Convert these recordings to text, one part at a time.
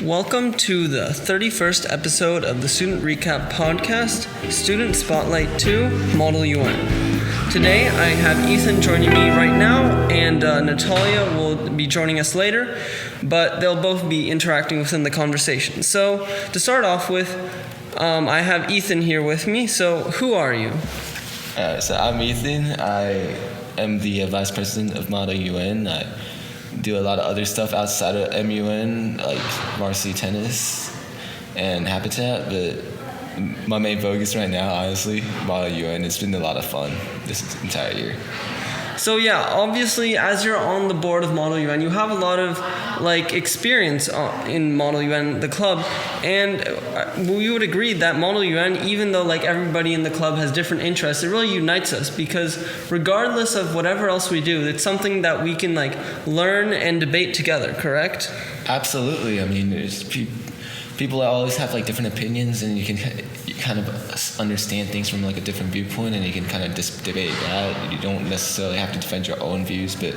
Welcome to the 31st episode of the Student Recap Podcast, Student Spotlight 2, Model UN. Today I have Ethan joining me right now, and Natalya will be joining us later, but they'll both be interacting within the conversation. So, to start off with, I have Ethan here with me. So, who are you? So I'm Ethan. I am the Vice President of Model UN. I do a lot of other stuff outside of MUN, like varsity tennis and Habitat, but my main focus right now, honestly, Model UN. It's been a lot of fun this entire year. So yeah, obviously, as you're on the board of Model UN, you have a lot of experience in Model UN, the club, and we would agree that Model UN, even though everybody in the club has different interests, it really unites us because regardless of whatever else we do, it's something that we can learn and debate together. Correct? Absolutely. I mean, people always have different opinions, and you kind of understand things from a different viewpoint, and you can kind of debate that. You don't necessarily have to defend your own views, but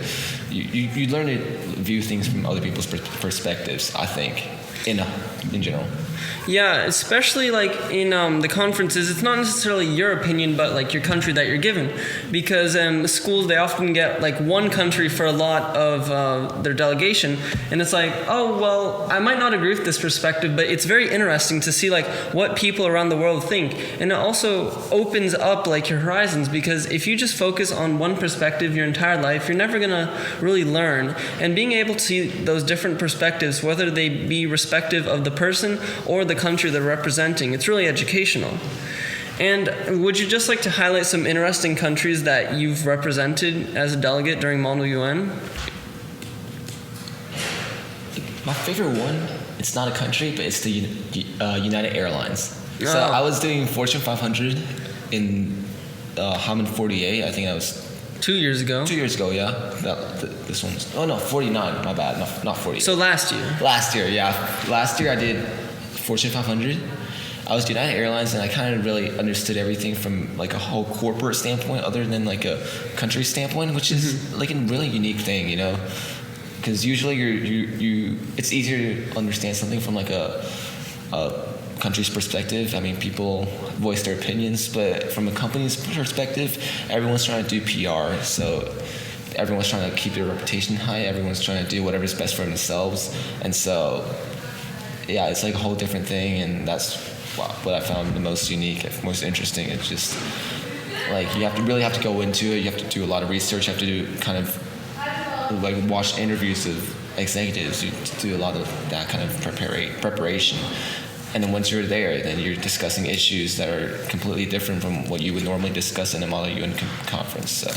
you learn to view things from other people's perspectives, I think, in general. Yeah, especially in the conferences, it's not necessarily your opinion, but your country that you're given, because schools, they often get one country for a lot of their delegation, and it's oh well, I might not agree with this perspective, but it's very interesting to see what people around the world think, and it also opens up your horizons, because if you just focus on one perspective your entire life, you're never gonna really learn. And being able to see those different perspectives, whether they be respective of the person or the country they're representing, it's really educational. And would you just like to highlight some interesting countries that you've represented as a delegate during Model UN? My favorite one, it's not a country, but it's the United Airlines. Oh. So I was doing Fortune 500 in Hammond 48. I think that was 2 years ago. 2 years ago, yeah. This one's 49. My bad, not 40. So last year. Last year, yeah. Last year I did Fortune 500. I was United Airlines, and I kind of really understood everything from a whole corporate standpoint, other than a country standpoint, which is a really unique thing, because usually you it's easier to understand something from a country's perspective. I mean, people voice their opinions, but from a company's perspective, everyone's trying to do PR, so everyone's trying to keep their reputation high, everyone's trying to do whatever's best for themselves, and so yeah, it's a whole different thing, and that's what I found the most unique, most interesting. It's just you have to go into it, you have to do a lot of research, you have to do kind of watch interviews of executives, you do a lot of that kind of preparation. And then once you're there, then you're discussing issues that are completely different from what you would normally discuss in a Model UN conference. So.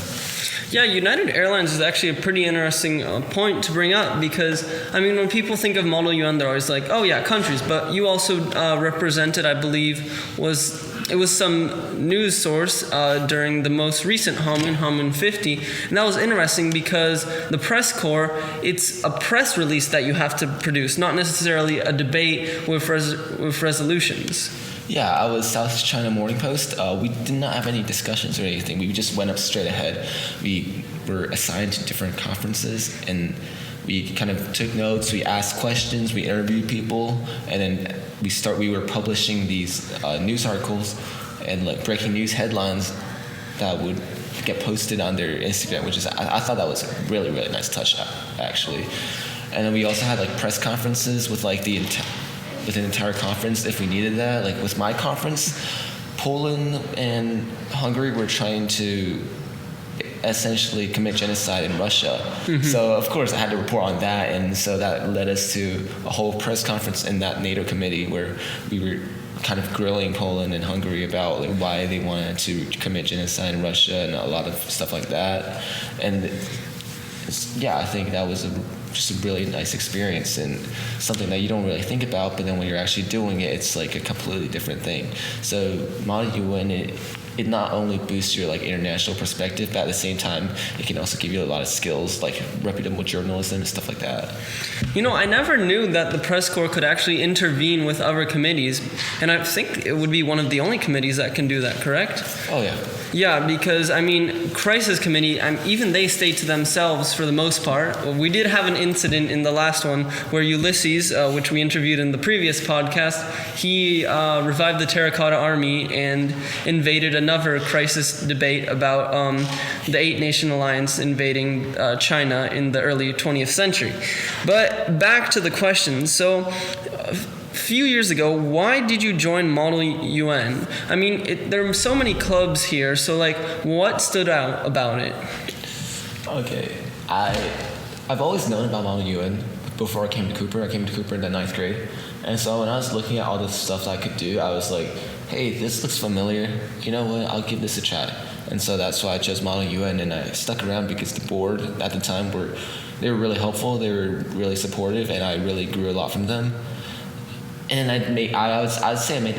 Yeah, United Airlines is actually a pretty interesting point to bring up, because, when people think of Model UN, they're always oh yeah, countries, but you also represented, I believe, it was some news source during the most recent Hammond 50, and that was interesting because the press corps, it's a press release that you have to produce, not necessarily a debate with resolutions. Yeah, I was South China Morning Post. We did not have any discussions or anything. We just went up straight ahead. We were assigned to different conferences, and we kind of took notes. We asked questions. We interviewed people, and then we were publishing these news articles and breaking news headlines that would get posted on their Instagram, which is I thought that was a really, really nice touch, actually. And then we also had press conferences with with an entire conference if we needed that. With my conference, Poland and Hungary were trying to essentially commit genocide in Russia. Mm-hmm. So of course I had to report on that, and so that led us to a whole press conference in that NATO committee where we were kind of grilling Poland and Hungary about why they wanted to commit genocide in Russia and a lot of stuff like that. And yeah, I think that was just a really nice experience and something that you don't really think about, but then when you're actually doing it, it's a completely different thing. So Model UN, it not only boosts your like international perspective, but at the same time, it can also give you a lot of skills like reputable journalism and stuff like that. I never knew that the press corps could actually intervene with other committees, and I think it would be one of the only committees that can do that, correct? Oh yeah. Yeah, because crisis committee, even they stay to themselves for the most part. We did have an incident in the last one where Ulysses, which we interviewed in the previous podcast, he revived the Terracotta Army and invaded another crisis debate about the Eight-Nation Alliance invading China in the early 20th century. But back to the question. So, a few years ago, why did you join Model UN? There are so many clubs here, so what stood out about it? Okay, I've always known about Model UN before I came to Cooper. I came to Cooper in the 9th grade, and so when I was looking at all the stuff that I could do, I was like, hey, this looks familiar. You know what? I'll give this a try. And so that's why I chose Model UN, and I stuck around because the board at the time they were really helpful, they were really supportive, and I really grew a lot from them. And I'd say I made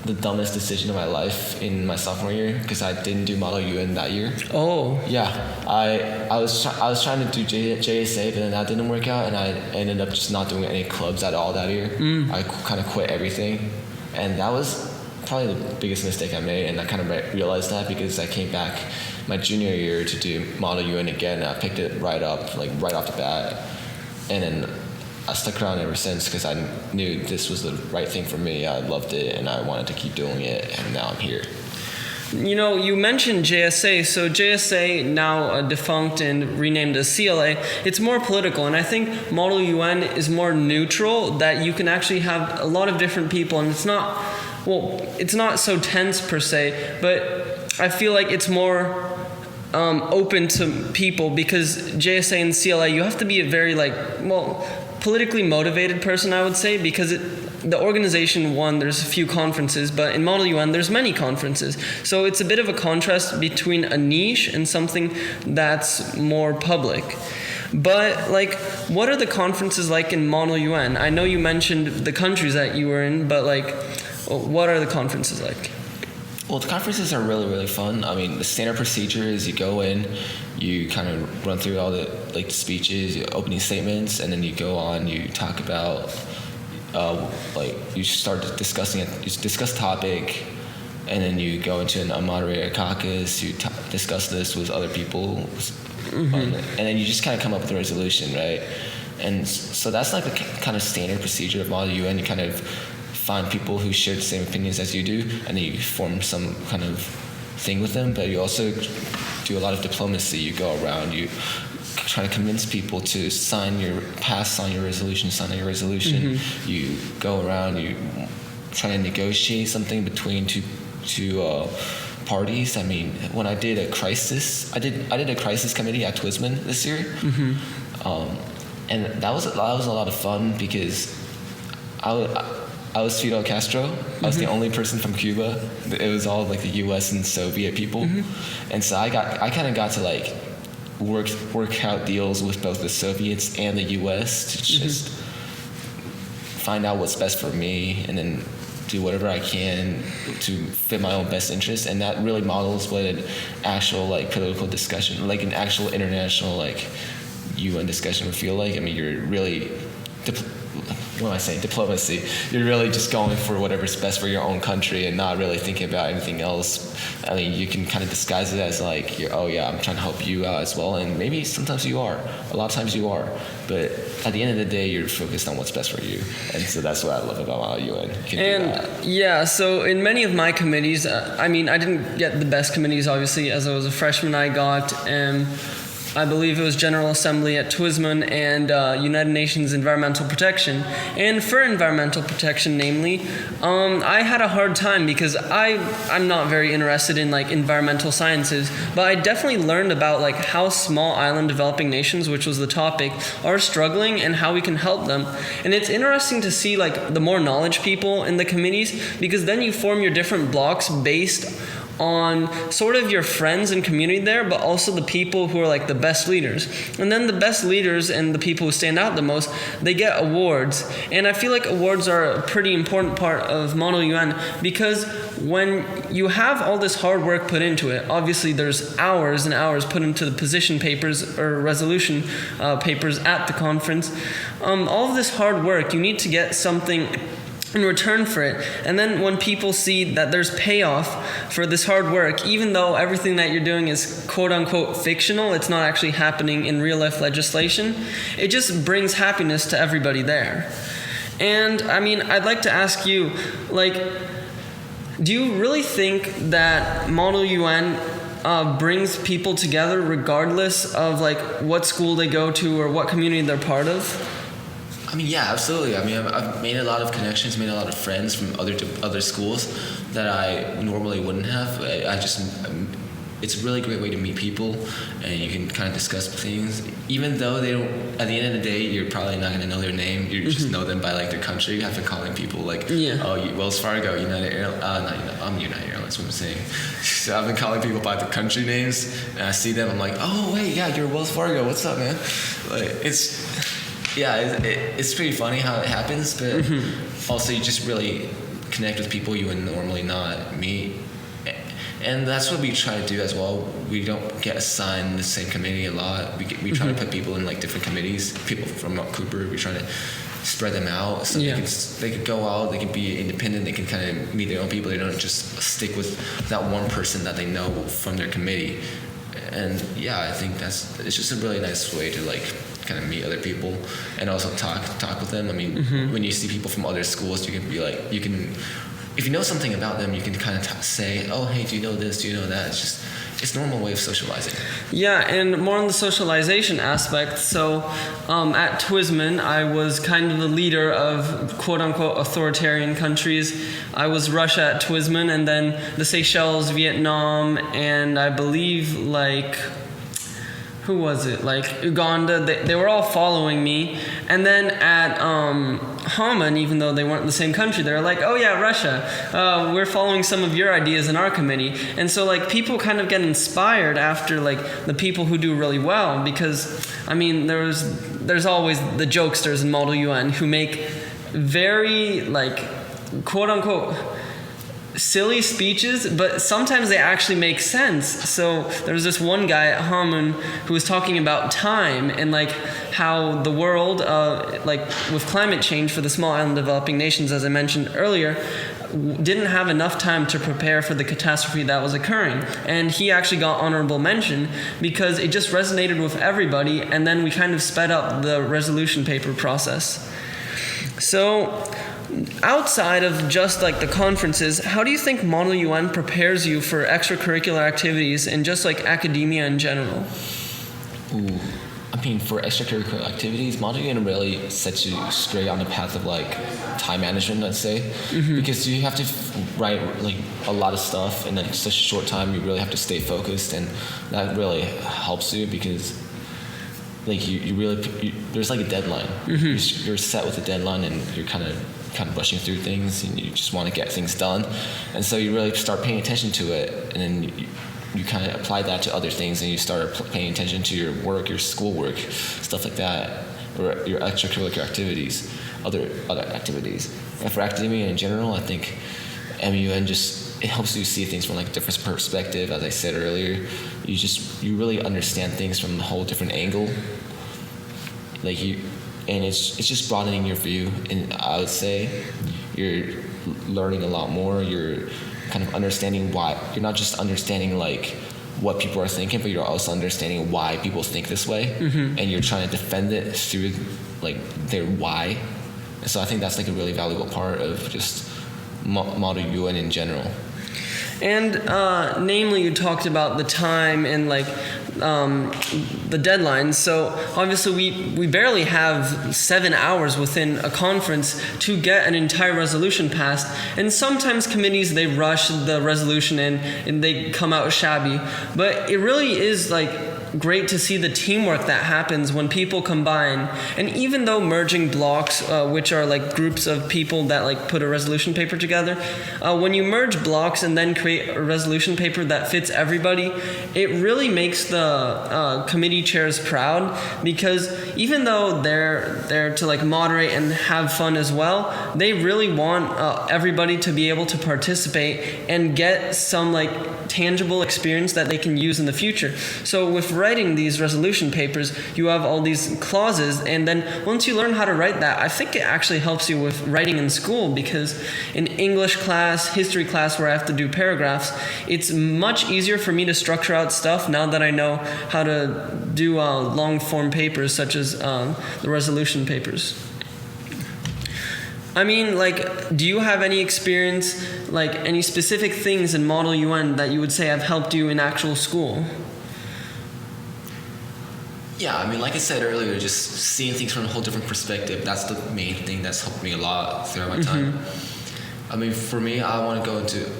the dumbest decision of my life in my sophomore year because I didn't do Model UN that year. Oh. Yeah, I was trying to do JSA, but then that didn't work out, and I ended up just not doing any clubs at all that year. I kind of quit everything, and that was probably the biggest mistake I made, and I kind of realized that because I came back my junior year to do Model UN again, and I picked it right up, right off the bat, and then I stuck around ever since because I knew this was the right thing for me. I loved it, and I wanted to keep doing it, and now I'm here. You mentioned JSA, so JSA, now defunct and renamed as CLA, it's more political, and I think Model UN is more neutral, that you can actually have a lot of different people, and it's not so tense per se, but I feel like it's more open to people because JSA and CLA, you have to be a very politically motivated person, I would say, because the organization, there's a few conferences, but in Model UN, there's many conferences. So it's a bit of a contrast between a niche and something that's more public. But, what are the conferences like in Model UN? I know you mentioned the countries that you were in, but, what are the conferences like? Well, the conferences are really, really fun. The standard procedure is you go in, you kind of run through all the speeches, opening statements, and then you go on, you talk about, you start discussing it, you discuss topic, and then you go into a moderator caucus, you discuss this with other people, and then you just kind of come up with a resolution, right? And so that's the kind of standard procedure of Model UN. You kind of find people who share the same opinions as you do, and then you form some kind of thing with them, but you also do a lot of diplomacy. You go around, you try to convince people to sign your resolution. You go around, you try to negotiate something between two parties. When I did a crisis, I did a crisis committee at Twisman this year, and that was a lot of fun because I was Fidel Castro. I was the only person from Cuba. It was all the U.S. and Soviet people, and so I kind of got to work out deals with both the Soviets and the U.S. to just find out what's best for me, and then do whatever I can to fit my own best interests. And that really models what an actual political discussion, an actual international UN discussion would feel like. You're really what am I saying? Diplomacy. You're really just going for whatever's best for your own country and not really thinking about anything else. You can kind of disguise it as I'm trying to help you out as well, and maybe sometimes you are. A lot of times you are, but at the end of the day, you're focused on what's best for you, and so that's what I love about UN. So in many of my committees, I didn't get the best committees, obviously. As I was a freshman, I got I believe it was General Assembly at Twisman and United Nations Environmental Protection. And for environmental protection, namely, I had a hard time because I'm not very interested in environmental sciences, but I definitely learned about how small island developing nations, which was the topic, are struggling and how we can help them. And it's interesting to see the more knowledge people in the committees, because then you form your different blocks based on sort of your friends and community there, but also the people who are like the best leaders. And then the best leaders and the people who stand out the most, they get awards. And I feel like awards are a pretty important part of Model UN, because when you have all this hard work put into it, obviously there's hours and hours put into the position papers or resolution papers at the conference. All of this hard work, you need to get something in return for it. And then when people see that there's payoff for this hard work, even though everything that you're doing is quote unquote fictional, it's not actually happening in real life legislation, it just brings happiness to everybody there. And I mean, I'd like to ask you, like, do you really think that Model UN brings people together regardless of like what school they go to or what community they're part of? I mean, yeah, absolutely. I mean, I've made a lot of connections, made a lot of friends from other schools that I normally wouldn't have. It's a really great way to meet people, and you can kind of discuss things. Even though they don't, at the end of the day, you're probably not going to know their name. You just know them by like their country. You have been calling people like, Wells Fargo, United Airlines. I'm United Airlines. What I'm saying. So I've been calling people by the country names, and I see them. I'm like, oh wait, yeah, you're Wells Fargo. What's up, man? Like it's pretty funny how it happens, but also you just really connect with people you would normally not meet. And that's what we try to do as well. We don't get assigned the same committee a lot. We try to put people in like different committees. People from Cooper, we try to spread them out so they could go out, they can be independent, they can kind of meet their own people. They don't just stick with that one person that they know from their committee. And yeah, I think it's just a really nice way to like kind of meet other people and also talk with them. I mean, when you see people from other schools, you can be like, if you know something about them, you can kind of say, oh, hey, do you know this? Do you know that? It's a normal way of socializing. Yeah, and more on the socialization aspect. So at Twisman, I was kind of the leader of quote-unquote authoritarian countries. I was Russia at Twisman, and then the Seychelles, Vietnam, and I believe like... who was it? Like Uganda, they were all following me. And then at Haman, even though they weren't in the same country, they were like, oh yeah, Russia, we're following some of your ideas in our committee. And so like people kind of get inspired after like the people who do really well, because I mean there's always the jokesters in Model UN who make very like quote unquote silly speeches, but sometimes they actually make sense. So there was this one guy at Hamun who was talking about time and like how the world, like with climate change for the small island developing nations, as I mentioned earlier, didn't have enough time to prepare for the catastrophe that was occurring. And he actually got honorable mention because it just resonated with everybody, and then we kind of sped up the resolution paper process. So outside of just like the conferences, how do you think Model UN prepares you for extracurricular activities and just like academia in general? Ooh, I mean, for extracurricular activities, Model UN really sets you straight on the path of like time management, let's say, because you have to write like a lot of stuff in such a short time. You really have to stay focused, and that really helps you because like you really there's like a deadline. You're set with a deadline, and you're kind of rushing through things, and you just want to get things done, and so you really start paying attention to it, and then you kind of apply that to other things, and you start paying attention to your work, your schoolwork, stuff like that, or your extracurricular activities, other activities. And for academia in general, I think MUN it helps you see things from like a different perspective. As I said earlier, you really understand things from a whole different angle. And it's just broadening your view, and I would say you're learning a lot more. You're kind of understanding why. You're not just understanding like what people are thinking, but you're also understanding why people think this way, and you're trying to defend it through like their why. And so I think that's like a really valuable part of just Model UN in general. And namely, you talked about the time and like the deadlines. So obviously we barely have 7 hours within a conference to get an entire resolution passed. And sometimes committees, they rush the resolution in and they come out shabby. But it really is like great to see the teamwork that happens when people combine. And even though merging blocks, which are like groups of people that like put a resolution paper together, when you merge blocks and then create a resolution paper that fits everybody, it really makes the committee chairs proud, because even though they're there to like moderate and have fun as well, they really want everybody to be able to participate and get some like tangible experience that they can use in the future. So with writing these resolution papers, you have all these clauses, and then once you learn how to write that, I think it actually helps you with writing in school, because in English class, history class, where I have to do paragraphs, it's much easier for me to structure out stuff now that I know how to do long form papers such as the resolution papers. I mean, like, do you have any experience, like any specific things in Model UN that you would say have helped you in actual school? Yeah, I mean, like I said earlier, just seeing things from a whole different perspective, that's the main thing that's helped me a lot throughout my time. I mean, for me, I want to go into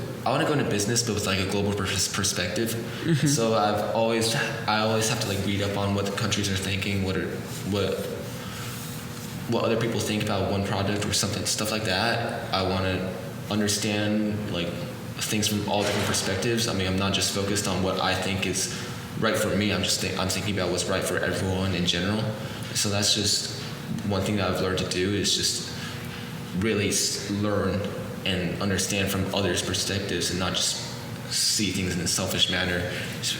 business, but with like a global perspective. So I always have to like read up on what the countries are thinking, what other people think about one product or something, stuff like that. I want to understand like things from all different perspectives. I mean, I'm not just focused on what I think is right for me. I'm thinking about what's right for everyone in general. So that's just one thing that I've learned to do, is just really learn and understand from others' perspectives, and not just see things in a selfish manner, just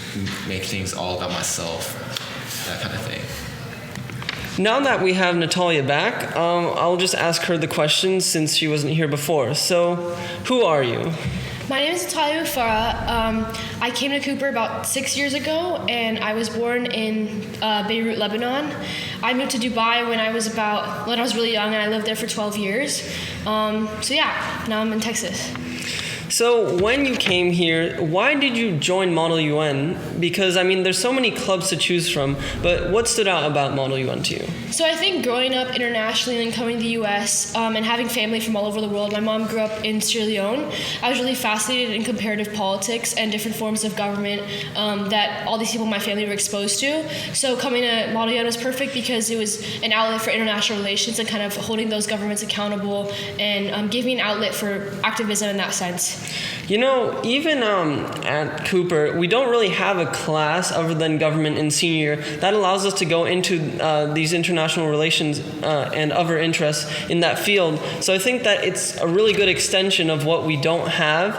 make things all about myself, that kind of thing. Now that we have Natalya back, I'll just ask her the questions since she wasn't here before. So, who are you? My name is Natalya I came to Cooper about 6 years ago, and I was born in Beirut, Lebanon. I moved to Dubai when I was really young, and I lived there for 12 years. So yeah, now I'm in Texas. So when you came here, why did you join Model UN? Because, I mean, there's so many clubs to choose from, but what stood out about Model UN to you? So I think growing up internationally and coming to the U.S. And having family from all over the world, my mom grew up in Sierra Leone. I was really fascinated in comparative politics and different forms of government that all these people in my family were exposed to. So coming to Model UN was perfect because it was an outlet for international relations and kind of holding those governments accountable, and gave me an outlet for activism in that sense. You know, even at Cooper, we don't really have a class other than government in senior year that allows us to go into these international relations and other interests in that field. So I think that it's a really good extension of what we don't have.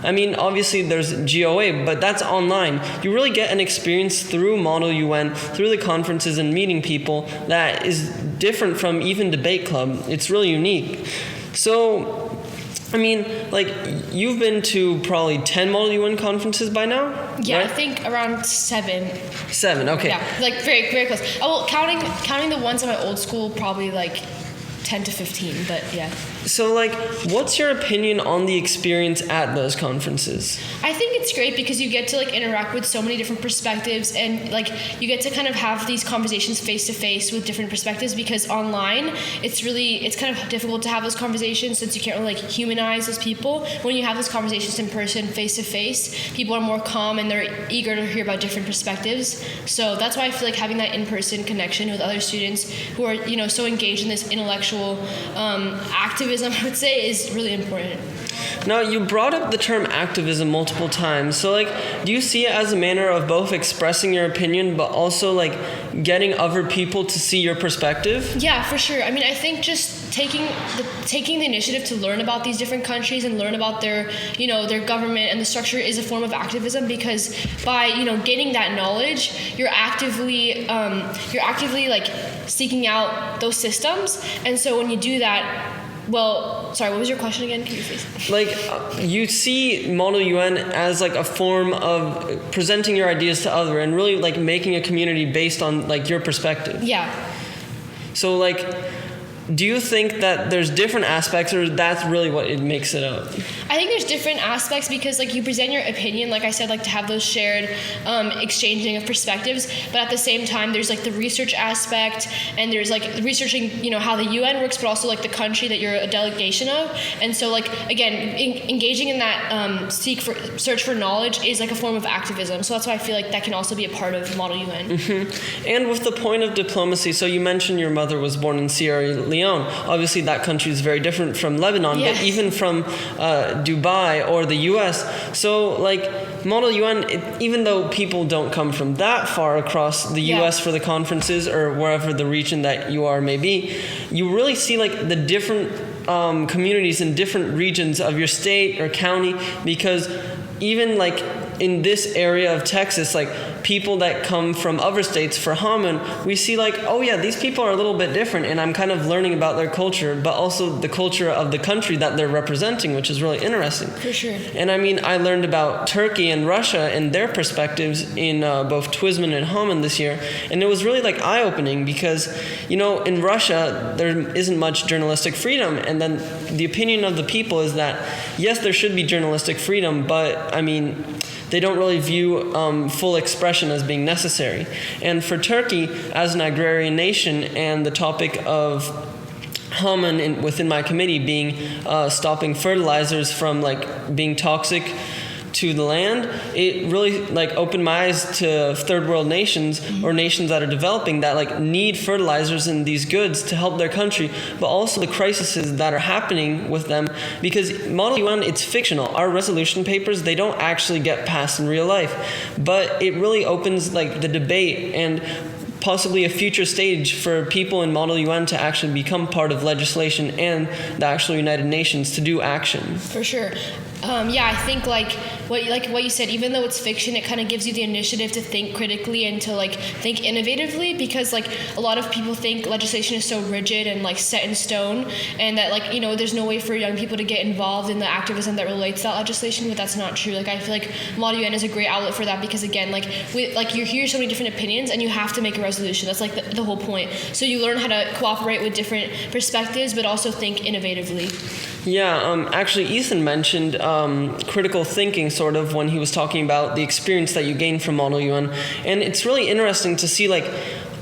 I mean, obviously there's GOA, but that's online. You really get an experience through Model UN, through the conferences and meeting people that is different from even debate club. It's really unique. So, I mean, like, you've been to probably 10 Model UN conferences by now? Yeah, right? I think around 7. 7, okay. Yeah, like very, very close. Oh, well, counting the ones at my old school, probably like 10 to 15, but yeah. So, like, what's your opinion on the experience at those conferences? I think it's great because you get to, like, interact with so many different perspectives, and, like, you get to kind of have these conversations face-to-face with different perspectives, because online, it's kind of difficult to have those conversations since you can't really, like, humanize those people. When you have those conversations in person, face-to-face, people are more calm and they're eager to hear about different perspectives. So that's why I feel like having that in-person connection with other students who are, you know, so engaged in this intellectual activism, I would say, is really important. Now, you brought up the term activism multiple times. So, like, do you see it as a manner of both expressing your opinion, but also, like, getting other people to see your perspective? Yeah, for sure. I mean, I think just taking the initiative to learn about these different countries and learn about their government and the structure is a form of activism, because by, you know, gaining that knowledge, you're actively like seeking out those systems. And so when you do that, well, sorry, what was your question again? Can you please? Like, you see Model UN as, like, a form of presenting your ideas to other and really, like, making a community based on, like, your perspective. Yeah. So, like, do you think that there's different aspects, or that's really what it makes it up? I think there's different aspects because like you present your opinion, like I said, like to have those shared exchanging of perspectives, but at the same time there's like the research aspect, and there's like researching, you know, how the UN works, but also like the country that you're a delegation of. And so like again, engaging in that search for knowledge is like a form of activism. So that's why I feel like that can also be a part of Model UN. Mm-hmm. And with the point of diplomacy, so you mentioned your mother was born in Sierra Leone. Obviously, that country is very different from Lebanon, Yes. but even from Dubai or the U.S. So, like, Model UN, even though people don't come from that far across the U.S. for the conferences or wherever the region that you are may be, you really see, like, the different communities in different regions of your state or county, because even, like, in this area of Texas, like, people that come from other states for Haman, we see like, oh yeah, these people are a little bit different, and I'm kind of learning about their culture, but also the culture of the country that they're representing, which is really interesting. For sure. And I mean, I learned about Turkey and Russia and their perspectives in both Twisman and Haman this year, and it was really like eye-opening because, you know, in Russia, there isn't much journalistic freedom, and then the opinion of the people is that, yes, there should be journalistic freedom, but I mean, they don't really view full expression as being necessary. And for Turkey, as an agrarian nation, and the topic of Haman within my committee being stopping fertilizers from like being toxic to the land, it really like opened my eyes to third world nations or nations that are developing that like need fertilizers and these goods to help their country, but also the crises that are happening with them, because Model UN, it's fictional. Our resolution papers, they don't actually get passed in real life, but it really opens like the debate and possibly a future stage for people in Model UN to actually become part of legislation and the actual United Nations to do action. For sure. I think like what you said, even though it's fiction, it kind of gives you the initiative to think critically and to like think innovatively, because like a lot of people think legislation is so rigid and like set in stone, and that like, you know, there's no way for young people to get involved in the activism that relates to that legislation, but that's not true. Like I feel like Model UN is a great outlet for that, because again, like you hear so many different opinions and you have to make a resolution. That's like the whole point. So you learn how to cooperate with different perspectives, but also think innovatively. Yeah, actually, Ethan mentioned critical thinking, sort of, when he was talking about the experience that you gain from Model UN. And it's really interesting to see, like,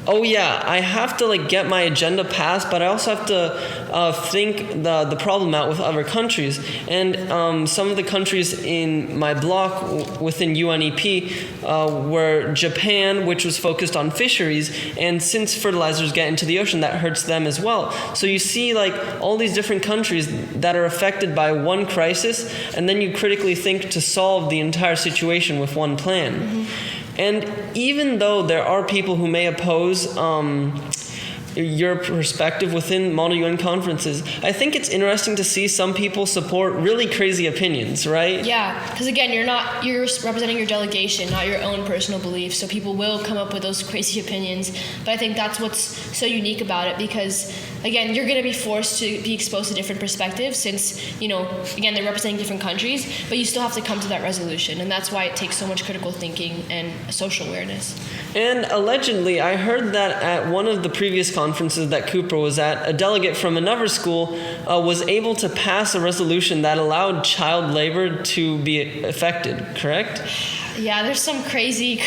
oh yeah, I have to like get my agenda passed, but I also have to think the problem out with other countries. And some of the countries in my block within UNEP were Japan, which was focused on fisheries, and since fertilizers get into the ocean, that hurts them as well. So you see like all these different countries that are affected by one crisis, and then you critically think to solve the entire situation with one plan. Mm-hmm. And even though there are people who may oppose your perspective within Model UN conferences, I think it's interesting to see some people support really crazy opinions, right? Yeah, because again, you're representing your delegation, not your own personal beliefs, so people will come up with those crazy opinions. But I think that's what's so unique about it, because again, you're going to be forced to be exposed to different perspectives, since, you know, again, they're representing different countries, but you still have to come to that resolution, and that's why it takes so much critical thinking and social awareness. And allegedly, I heard that at one of the previous conferences that Cooper was at, a delegate from another school was able to pass a resolution that allowed child labor to be affected, correct? Yeah, there's some crazy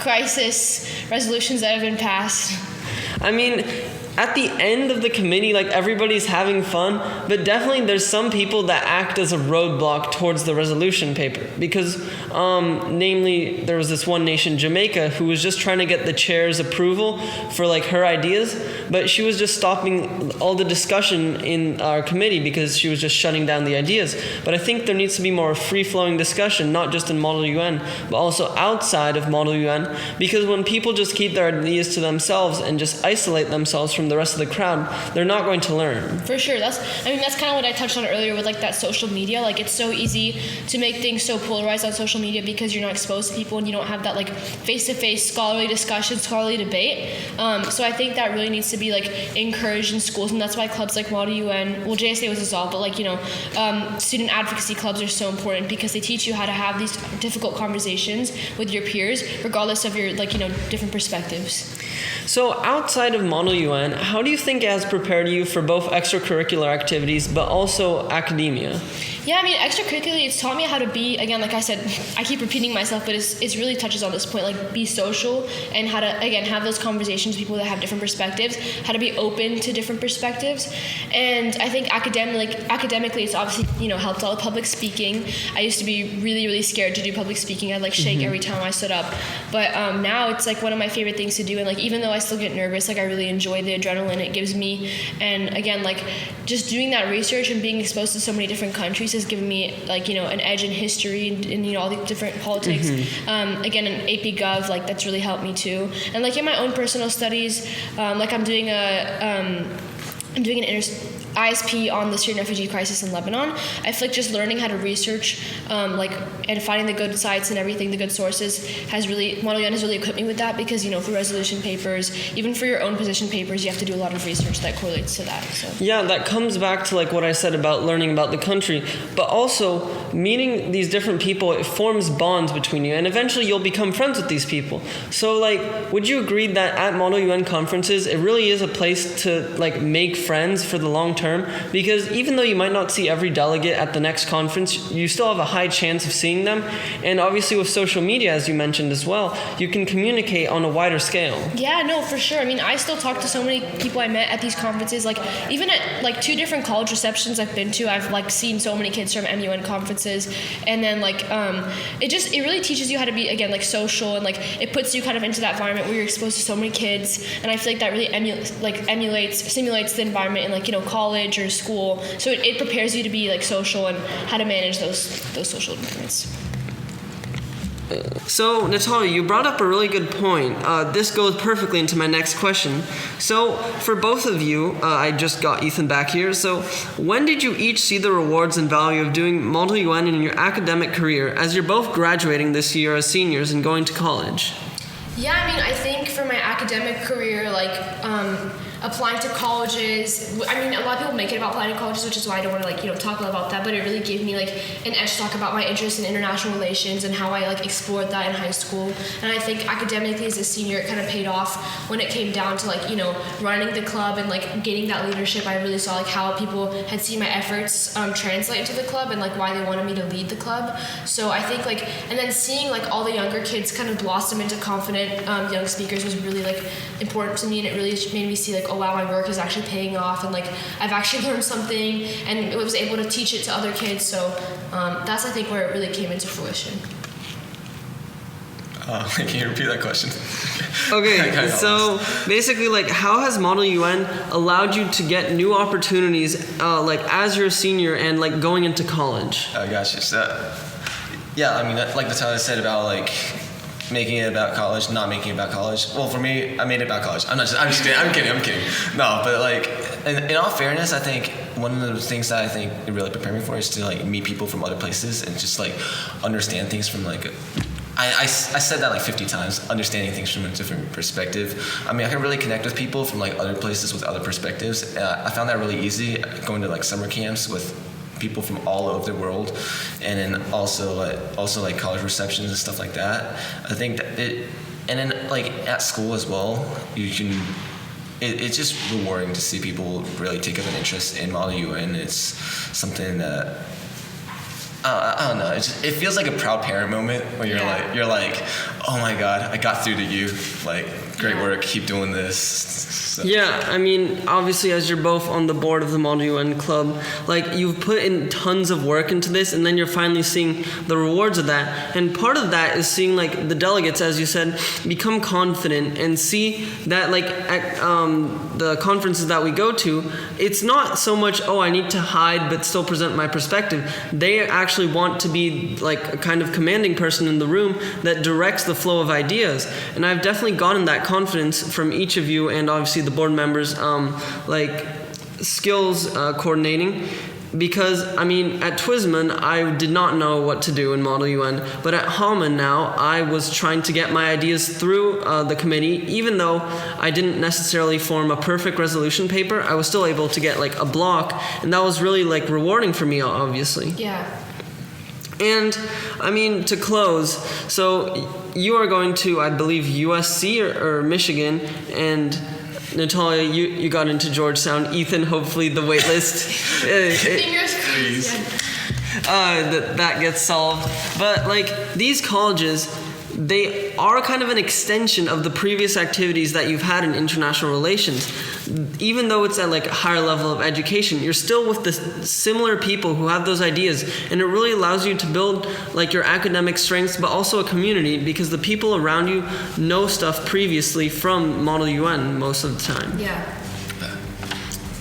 crisis resolutions that have been passed. I mean, at the end of the committee, like, everybody's having fun, but definitely there's some people that act as a roadblock towards the resolution paper, because namely there was this one nation, Jamaica, who was just trying to get the chair's approval for like her ideas, but she was just stopping all the discussion in our committee because she was just shutting down the ideas. But I think there needs to be more free-flowing discussion, not just in Model UN, but also outside of Model UN, because when people just keep their ideas to themselves and just isolate themselves from the rest of the crowd, they're not going to learn. For sure. That's kind of what I touched on earlier with like that social media. Like, it's so easy to make things so polarized on social media because you're not exposed to people and you don't have that like face-to-face scholarly discussion, scholarly debate. So I think that really needs to be like encouraged in schools, and that's why clubs like Model UN, well, JSA was dissolved, but like, you know, student advocacy clubs are so important because they teach you how to have these difficult conversations with your peers, regardless of your, like, you know, different perspectives. So outside of Model UN, how do you think it has prepared you for both extracurricular activities but also academia? Yeah, I mean, extracurricularly, it's taught me how to be, again, like I said, I keep repeating myself, but it's really touches on this point, like be social and how to, again, have those conversations with people that have different perspectives, how to be open to different perspectives. And I think academically, it's obviously, helped out with public speaking. I used to be really, really scared to do public speaking. I'd shake every time I stood up. But now it's one of my favorite things to do. And even though I still get nervous, I really enjoy the adrenaline it gives me. And again, just doing that research and being exposed to so many different countries has given me an edge in history and all the different politics. Again, in AP Gov, that's really helped me too. And in my own personal studies, I'm doing an ISP on the Syrian refugee crisis in Lebanon. I feel just learning how to research, and finding the good sites and everything, the good sources, Model UN has really equipped me with that because, for resolution papers, even for your own position papers, you have to do a lot of research that correlates to that. So. Yeah, that comes back to what I said about learning about the country, but also meeting these different people, it forms bonds between you, and eventually you'll become friends with these people. So, would you agree that at Model UN conferences, it really is a place to, make friends for the long term? Because even though you might not see every delegate at the next conference, you still have a high chance of seeing them. And obviously with social media, as you mentioned as well, you can communicate on a wider scale. Yeah, no, for sure. I mean, I still talk to so many people I met at these conferences. Even at 2 different college receptions I've been to, I've seen so many kids from MUN conferences. And then it really teaches you how to be, again, social, and it puts you kind of into that environment where you're exposed to so many kids. And I feel that really simulates the environment in college or school. So it prepares you to be social and how to manage those social environments. So, Natalya, you brought up a really good point. This goes perfectly into my next question. So, for both of you, I just got Ethan back here. So, when did you each see the rewards and value of doing Model UN in your academic career as you're both graduating this year as seniors and going to college? Yeah, I mean, I think for my academic career, applying to colleges, I mean, a lot of people make it about applying to colleges, which is why I don't want to talk a lot about that, but it really gave me an edge to talk about my interest in international relations and how I explored that in high school. And I think academically as a senior, it kind of paid off when it came down to running the club and gaining that leadership. I really saw how people had seen my efforts translate into the club and why they wanted me to lead the club. So I think and then seeing all the younger kids kind of blossom into confident young speakers was really important to me, and it really made me see oh wow, my work is actually paying off, and I've actually learned something and was able to teach it to other kids. So that's I think where it really came into fruition. Can you repeat that question? Okay, so basically, how has Model UN allowed you to get new opportunities, as you're a senior and going into college? I gotcha. So, yeah, I mean, like Natalya said about making it about college, not making it about college. Well, for me, I made it about college. I'm just kidding. No, but in all fairness, I think one of the things that I think it really prepared me for is to meet people from other places and just understand things from I said that 50 times, understanding things from a different perspective. I mean, I can really connect with people from other places with other perspectives. I found that really easy going to summer camps with people from all over the world, and then also college receptions and stuff like that. I think that and then at school as well, you can. It's just rewarding to see people really take up an interest in Model UN. It's something that I don't know. It feels like a proud parent moment where you're like, oh my God, I got through to you. Great work, keep doing this. So. Yeah, I mean, obviously, as you're both on the board of the Model UN Club, you've put in tons of work into this, and then you're finally seeing the rewards of that. And part of that is seeing the delegates, as you said, become confident and see that at the conferences that we go to, it's not so much, oh, I need to hide but still present my perspective. They actually want to be a kind of commanding person in the room that directs the flow of ideas. And I've definitely gotten that confidence from each of you, and obviously the board members, skills coordinating. Because, I mean, at Twisman, I did not know what to do in Model UN, but at Haman now, I was trying to get my ideas through the committee. Even though I didn't necessarily form a perfect resolution paper, I was still able to get a block, and that was really rewarding for me, obviously. Yeah. And, I mean, to close, so you are going to, I believe, USC or Michigan, and Natalia, you got into Georgetown. Ethan, hopefully the wait list. Fingers crossed. That gets solved. But like these colleges, they are kind of an extension of the previous activities that you've had in international relations. Even though it's at like a higher level of education, you're still with the similar people who have those ideas, and it really allows you to build like your academic strengths, but also a community, because the people around you know stuff previously from Model UN most of the time. Yeah.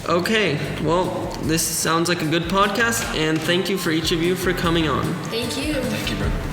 Okay, well, this sounds like a good podcast, and thank you for each of you for coming on. Thank you. Thank you, bro.